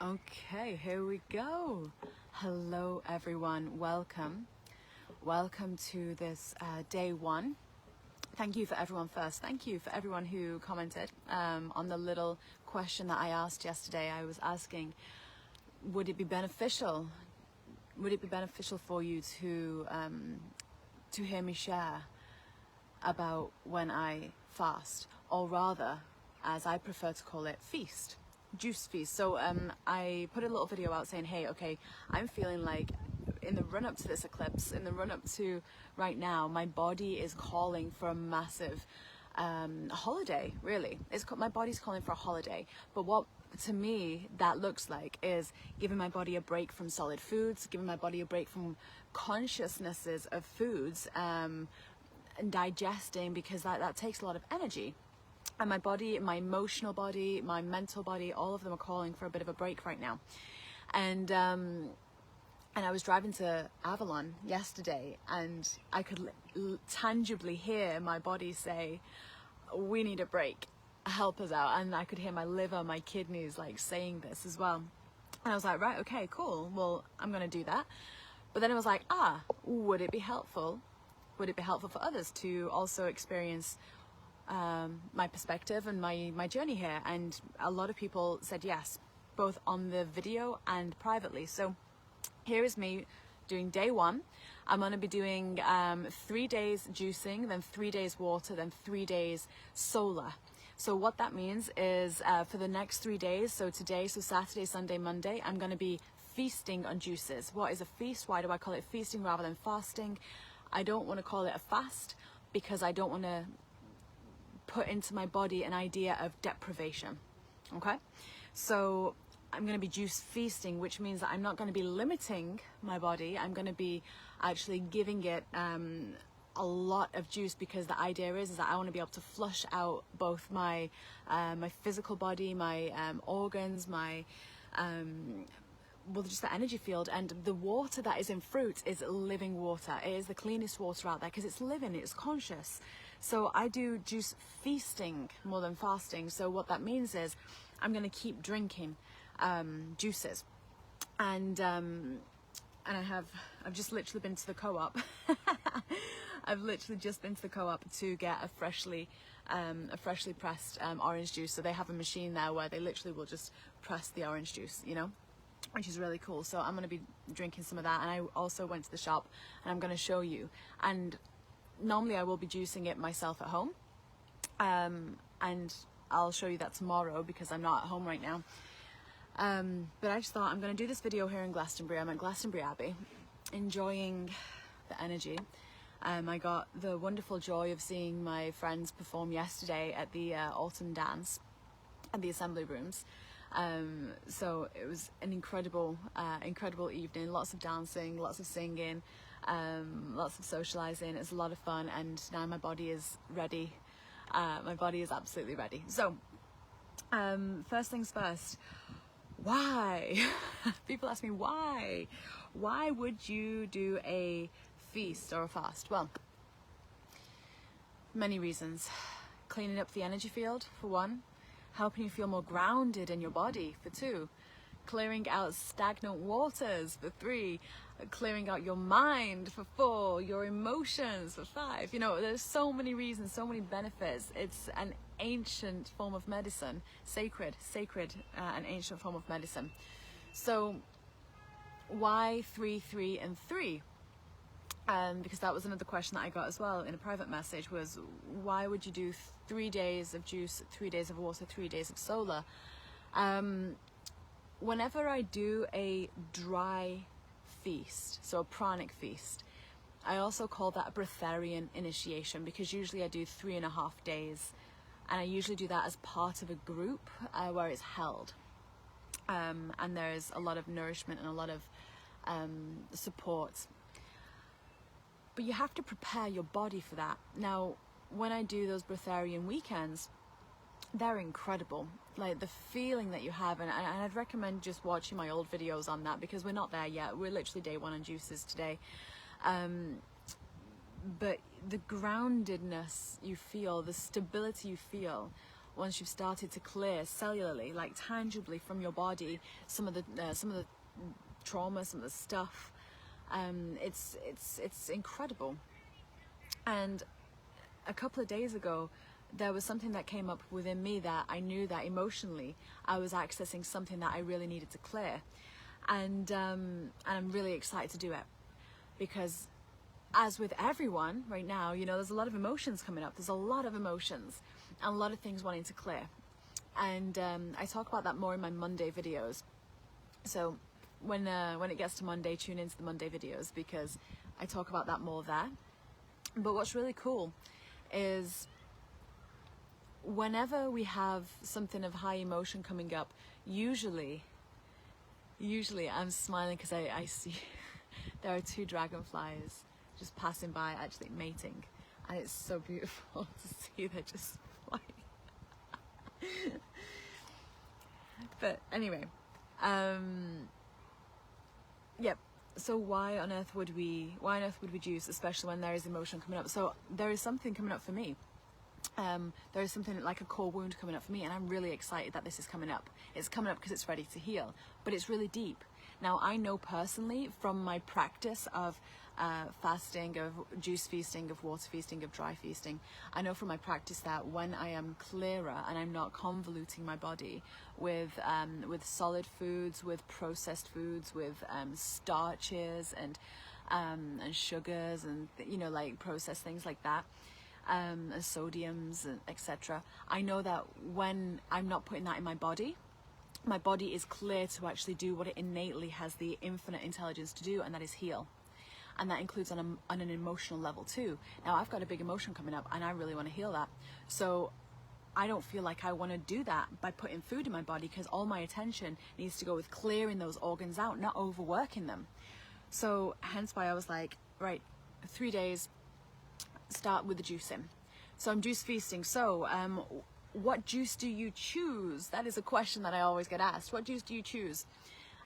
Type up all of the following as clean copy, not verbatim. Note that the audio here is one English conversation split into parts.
Okay, here we go. Hello everyone, welcome to this day one. Thank you for everyone first. Thank you for everyone who commented on the little question that I asked yesterday. I was asking, would it be beneficial for you to hear me share about when I fast, or rather, as I prefer to call it, feast, juice feast. So I put a little video out saying, hey, okay, I'm feeling like in the run up to this eclipse, in the run up to right now, my body is calling for a massive holiday, really. My body's calling for a holiday. But what to me that looks like is giving my body a break from solid foods, giving my body a break from consciousnesses of foods, and digesting, because that takes a lot of energy. And my body, my emotional body, my mental body, all of them are calling for a bit of a break right now. And I was driving to Avalon yesterday, and I could tangibly hear my body say, we need a break, help us out. And I could hear my liver, my kidneys like saying this as well. And I was like, right, okay, cool, well, I'm gonna do that. But then I was like, would it be helpful for others to also experience my perspective and my journey here? And a lot of people said yes, both on the video and privately. So here is me doing day one. I'm going to be doing 3 days juicing, then 3 days water, then 3 days solar. So what that means is for the next 3 days, so today, so Saturday, Sunday, Monday, I'm going to be feasting on juices. What is a feast? Why do I call it feasting rather than fasting? I don't want to call it a fast because I don't want to put into my body an idea of deprivation. Okay, so I'm going to be juice feasting, which means that I'm not going to be limiting my body. I'm going to be actually giving it a lot of juice, because the idea is that I want to be able to flush out both my physical body, my organs, my just the energy field. And the water that is in fruit is living water. It is the cleanest water out there because it's living, it's conscious. So I do juice feasting more than fasting. So what that means is I'm going to keep drinking juices, and I've just literally been to the co-op. I've literally just been to the co-op to get a freshly pressed orange juice. So they have a machine there where they literally will just press the orange juice, which is really cool. So I'm going to be drinking some of that. And I also went to the shop, and I'm going to show you. And normally I will be juicing it myself at home, and I'll show you that tomorrow because I'm not at home right now. But I just thought I'm going to do this video here in Glastonbury. I'm at Glastonbury Abbey, enjoying the energy. I got the wonderful joy of seeing my friends perform yesterday at the autumn dance at the assembly rooms. So it was an incredible evening. Lots of dancing, lots of singing, lots of socializing. It's a lot of fun, and now my body is ready. My body is absolutely ready. So first things first, why? People ask me why would you do a feast or a fast? Well, many reasons. Cleaning up the energy field, for one. Helping you feel more grounded in your body, for two. Clearing out stagnant waters, for three. Clearing out your mind, for four. Your emotions, for five. There's so many reasons, so many benefits. It's an ancient form of medicine, sacred, an ancient form of medicine. So why 3, 3, and 3? Because that was another question that I got as well in a private message, was why would you do 3 days of juice, 3 days of water, 3 days of solar? Whenever I do a dry feast, so a pranic feast, I also call that a breatharian initiation, because usually I do 3.5 days, and I usually do that as part of a group where it's held, and there's a lot of nourishment and a lot of support. But you have to prepare your body for that. Now, when I do those breatharian weekends, they're incredible. Like the feeling that you have, and I'd recommend just watching my old videos on that, because we're not there yet. We're literally day one on juices today. But the groundedness you feel, the stability you feel once you've started to clear cellularly, like tangibly from your body, some of the trauma, some of the stuff, it's incredible. And a couple of days ago, there was something that came up within me that I knew that emotionally I was accessing something that I really needed to clear, and I'm really excited to do it, because as with everyone right now, you know, there's a lot of emotions coming up. There's a lot of emotions and a lot of things wanting to clear, and I talk about that more in my Monday videos. So when it gets to Monday, tune into the Monday videos, because I talk about that more there. But what's really cool is whenever we have something of high emotion coming up, usually I'm smiling because I see there are 2 dragonflies just passing by, actually mating, and it's so beautiful to see they're just flying. But anyway, yep. So why on earth would we juice, especially when there is emotion coming up? So there is something coming up for me. There is something like a core wound coming up for me, and I'm really excited that this is coming up. It's coming up because it's ready to heal, but it's really deep. Now, I know personally from my practice of fasting, of juice feasting, of water feasting, of dry feasting, I know from my practice that when I am clearer and I'm not convoluting my body with solid foods, with processed foods, with starches and sugars, and you know, like processed things like that, and sodiums and etc. I know that when I'm not putting that in my body is clear to actually do what it innately has the infinite intelligence to do, and that is heal. And that includes on an emotional level too. Now, I've got a big emotion coming up and I really want to heal that. So I don't feel like I want to do that by putting food in my body, because all my attention needs to go with clearing those organs out, not overworking them. So hence why I was like, right, 3 days, start with the juicing. So I'm juice feasting. So what juice do you choose? That is a question that I always get asked. What juice do you choose?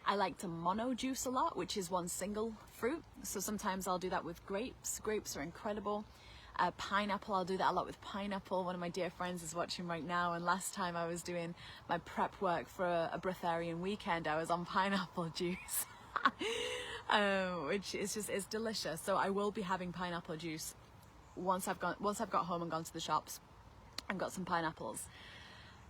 I like to mono juice a lot, which is one single fruit. So sometimes I'll do that with grapes. Grapes are incredible. Pineapple, I'll do that a lot with pineapple. One of my dear friends is watching right now, and last time I was doing my prep work for a Breatharian weekend, I was on pineapple juice, which is just, it's delicious. So I will be having pineapple juice once I've got home and gone to the shops and got some pineapples.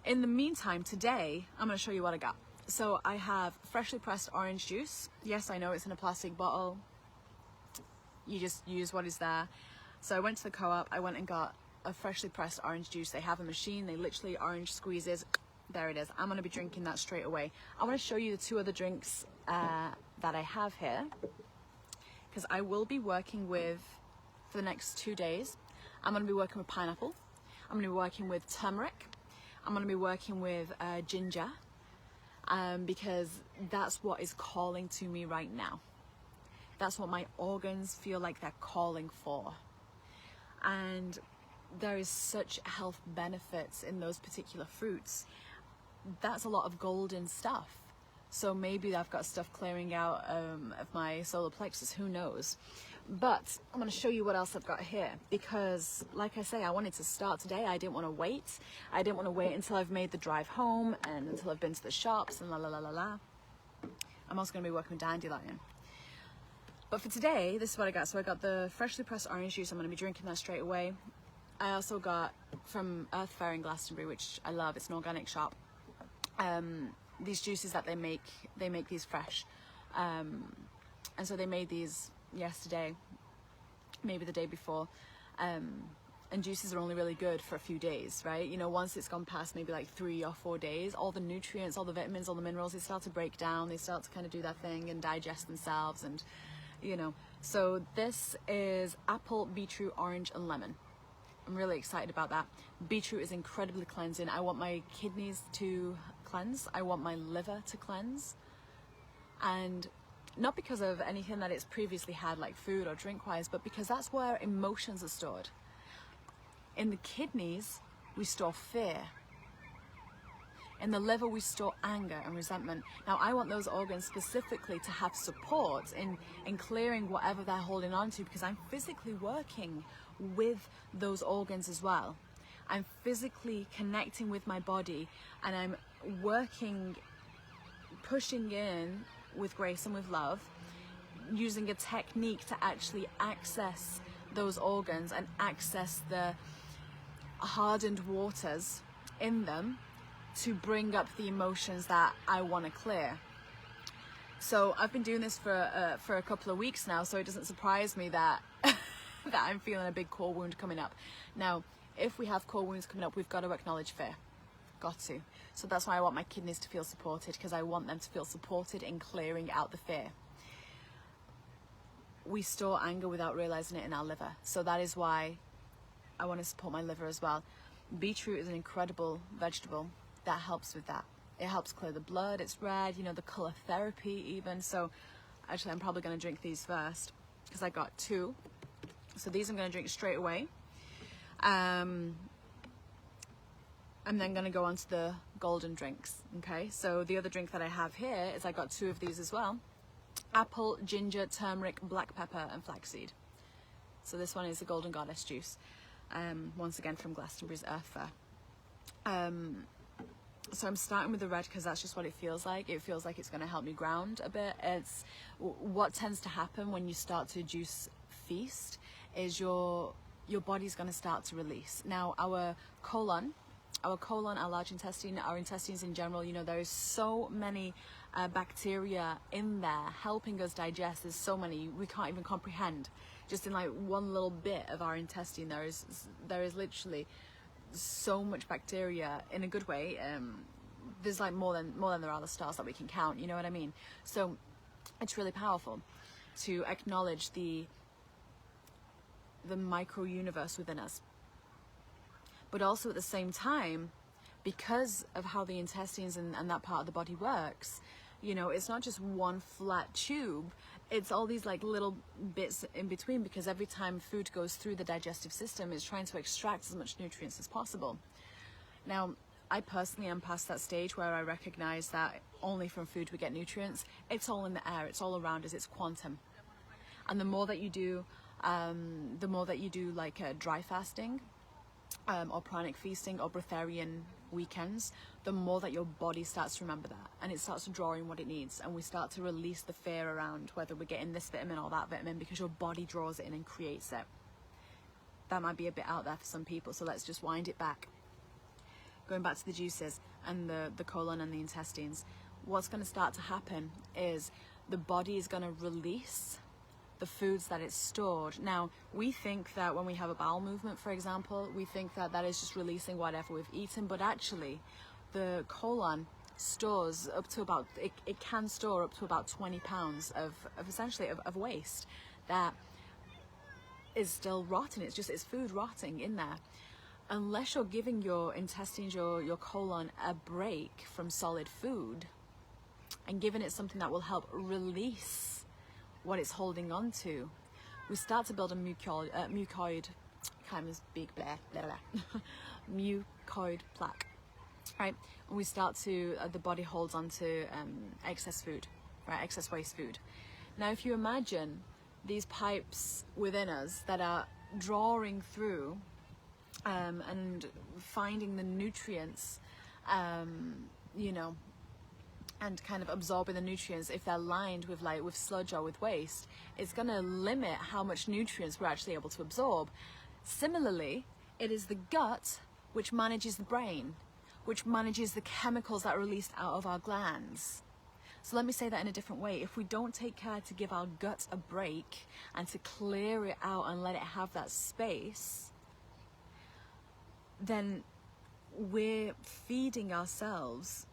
In the meantime, today I'm going to show you what I got. So I have freshly pressed orange juice. Yes, I know it's in a plastic bottle. You just use what is there. So I went to the co-op, I went and got a freshly pressed orange juice. They have a machine, they literally orange squeezes. There it is. I'm going to be drinking that straight away. I want to show you the 2 other drinks that I have here, because I will be working with, for the next 2 days, I'm going to be working with pineapple. I'm going to be working with turmeric. I'm going to be working with ginger. Because that's what is calling to me right now. That's what my organs feel like they're calling for. And there is such health benefits in those particular fruits. That's a lot of golden stuff. So maybe I've got stuff clearing out of my solar plexus, who knows. But I'm going to show you what else I've got here, because like I say, I wanted to start today. I didn't want to wait. I didn't want to wait until I've made the drive home and until I've been to the shops and la la la la la. I'm also going to be working with dandelion. But for today, this is what I got. So I got the freshly pressed orange juice. I'm going to be drinking that straight away. I also got from Earth Fair in Glastonbury, which I love. It's an organic shop. These juices that they make these fresh. And so they made these yesterday, maybe the day before, and juices are only really good for a few days, right? You know, once it's gone past maybe like 3 or 4 days, all the nutrients, all the vitamins, all the minerals, they start to break down, they start to kind of do their thing and digest themselves, and you know. So this is apple, beetroot, orange and lemon. I'm really excited about that. Beetroot is incredibly cleansing. I want my kidneys to cleanse, I want my liver to cleanse, and not because of anything that it's previously had, like food or drink wise, but because that's where emotions are stored. In the kidneys, we store fear. In the liver, we store anger and resentment. Now, I want those organs specifically to have support in clearing whatever they're holding on to, because I'm physically working with those organs as well. I'm physically connecting with my body, and I'm working, pushing in with grace and with love, using a technique to actually access those organs and access the hardened waters in them to bring up the emotions that I want to clear. So I've been doing this for a couple of weeks now, so it doesn't surprise me that that I'm feeling a big core wound coming up. Now, if we have core wounds coming up, we've got to acknowledge fear. Got to. So that's why I want my kidneys to feel supported, because I want them to feel supported in clearing out the fear. We store anger without realizing it in our liver. So that is why I want to support my liver as well. Beetroot is an incredible vegetable that helps with that. It helps clear the blood. It's red, you know, the color therapy even. So actually I'm probably going to drink these first because I got 2. So these I'm going to drink straight away. I'm then going to go on to the golden drinks. Okay, so the other drink that I have here is I got 2 of these as well. Apple, ginger, turmeric, black pepper and flaxseed. So this one is the Golden Goddess juice. Once again from Glastonbury's Earth Fair. So I'm starting with the red because that's just what it feels like. It feels like it's going to help me ground a bit. It's what tends to happen when you start to juice feast is your body's going to start to release. Now our colon, our large intestine, our intestines in general, you know, there is so many bacteria in there helping us digest. There's so many we can't even comprehend. Just in like one little bit of our intestine, there is literally so much bacteria in a good way. There's like more than there are the stars that we can count, you know what I mean? So it's really powerful to acknowledge the micro universe within us, but also at the same time, because of how the intestines and that part of the body works, you know, it's not just one flat tube, it's all these like little bits in between, because every time food goes through the digestive system, it's trying to extract as much nutrients as possible. Now, I personally am past that stage where I recognize that only from food we get nutrients. It's all in the air, it's all around us, it's quantum. And the more that you do like dry fasting, or pranic feasting or breatharian weekends, the more that your body starts to remember that, and it starts to draw in what it needs, and we start to release the fear around whether we're getting this vitamin or that vitamin, because your body draws it in and creates it. That might be a bit out there for some people, so let's just wind it back. Going back to the juices and the colon and the intestines, what's going to start to happen is the body is going to release the foods that it's stored. Now, we think that when we have a bowel movement, for example, we think that that is just releasing whatever we've eaten, but actually the colon stores up to about, it can store up to about 20 pounds of essentially of waste that is still rotten. It's food rotting in there. Unless you're giving your intestines, your colon a break from solid food and giving it something that will help release what it's holding on to, we start to build a mucoid kind of big mucoid plaque, right? And we start to the body holds on to excess food, right? Excess waste food. Now, if you imagine these pipes within us that are drawing through and finding the nutrients, you know, and kind of absorbing the nutrients, if they're lined with sludge or with waste, it's going to limit how much nutrients we're actually able to absorb. Similarly, it is the gut which manages the brain, which manages the chemicals that are released out of our glands. So let me say that in a different way. If we don't take care to give our gut a break and to clear it out and let it have that space, then we're feeding ourselves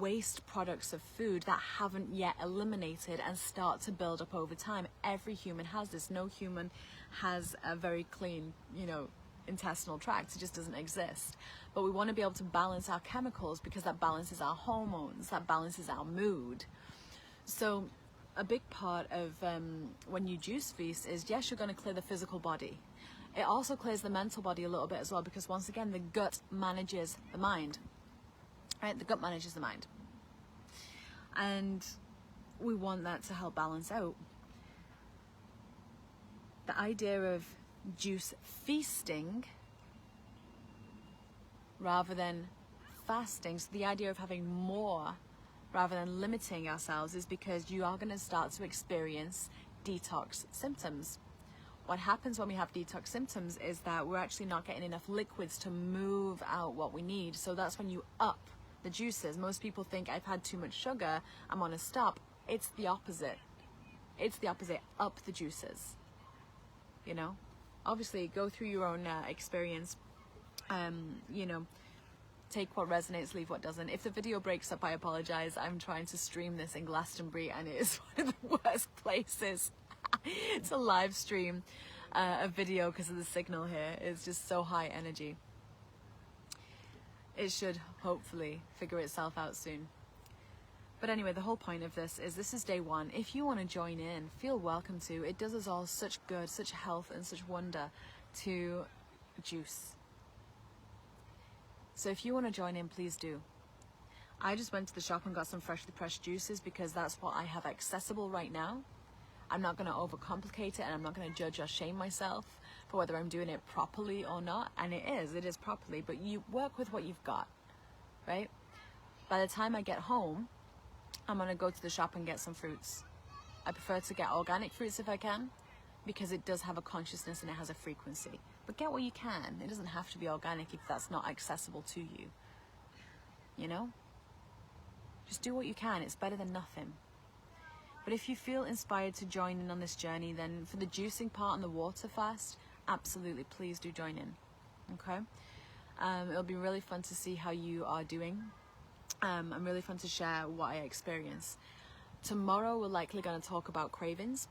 waste products of food that haven't yet eliminated and start to build up over time. Every human has this. No human has a very clean, you know, intestinal tract. It just doesn't exist. But we want to be able to balance our chemicals, because that balances our hormones, that balances our mood. So a big part of when you juice feast is, yes, you're going to clear the physical body. It also clears the mental body a little bit as well, because once again, the gut manages the mind. Right? The gut manages the mind. And we want that to help balance out. The idea of juice feasting rather than fasting. So the idea of having more rather than limiting ourselves is because you are going to start to experience detox symptoms. What happens when we have detox symptoms is that we're actually not getting enough liquids to move out what we need. So that's when you up the juices. Most people think, I've had too much sugar, I'm on a stop. It's the opposite. It's the opposite. Up the juices. You know, obviously go through your own experience. You know, take what resonates, leave what doesn't. If the video breaks up, I apologize. I'm trying to stream this in Glastonbury and it is one of the worst places. It's a live stream, a video, because of the signal here. It's just so high energy. It should hopefully figure itself out soon. But anyway, the whole point of this is day one. If you want to join in, feel welcome to. It does us all such good, such health and such wonder to juice. So if you want to join in, please do. I just went to the shop and got some freshly pressed juices because that's what I have accessible right now. I'm not going to overcomplicate it, and I'm not going to judge or shame myself for whether I'm doing it properly or not. And it is properly, but you work with what you've got, right? By the time I get home, I'm going to go to the shop and get some fruits. I prefer to get organic fruits if I can, because it does have a consciousness and it has a frequency. But get what you can. It doesn't have to be organic if that's not accessible to you. You know? Just do what you can. It's better than nothing. But if you feel inspired to join in on this journey, then for the juicing part and the water fast, absolutely, please do join in. Okay? It'll be really fun to see how you are doing. And really fun to share what I experience. Tomorrow we're likely going to talk about cravings.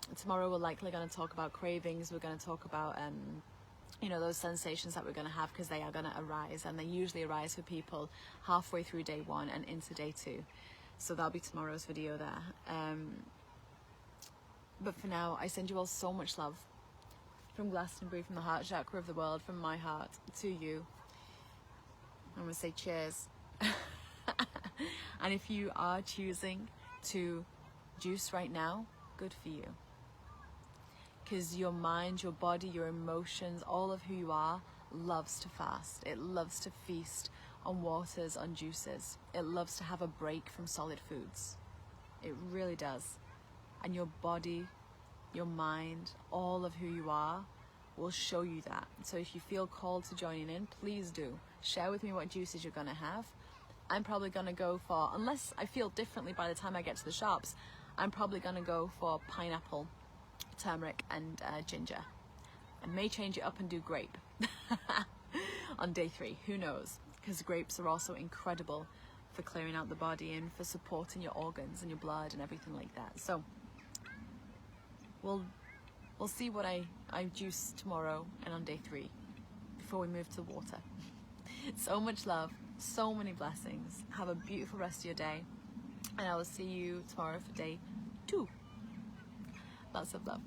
We're going to talk about you know, those sensations that we're going to have, because they are going to arise, and they usually arise for people halfway through day one and into day two. So that'll be tomorrow's video there. But for now, I send you all so much love from Glastonbury, from the heart chakra of the world, from my heart to you. I'm going to say cheers. And if you are choosing to juice right now, good for you. Because your mind, your body, your emotions, all of who you are loves to fast. It loves to feast on waters, on juices. It loves to have a break from solid foods. It really does. And your body, your mind, all of who you are will show you that. So if you feel called to join in, please do. Share with me what juices you're going to have. I'm probably going to go for, unless I feel differently by the time I get to the shops, I'm probably going to go for pineapple, turmeric and ginger. I may change it up and do grape on day 3, who knows, because grapes are also incredible for clearing out the body and for supporting your organs and your blood and everything like that. So we'll see what I juice tomorrow and on day 3 before we move to the water. So much love, so many blessings. Have a beautiful rest of your day, and I will see you tomorrow for day 2. Lots of love.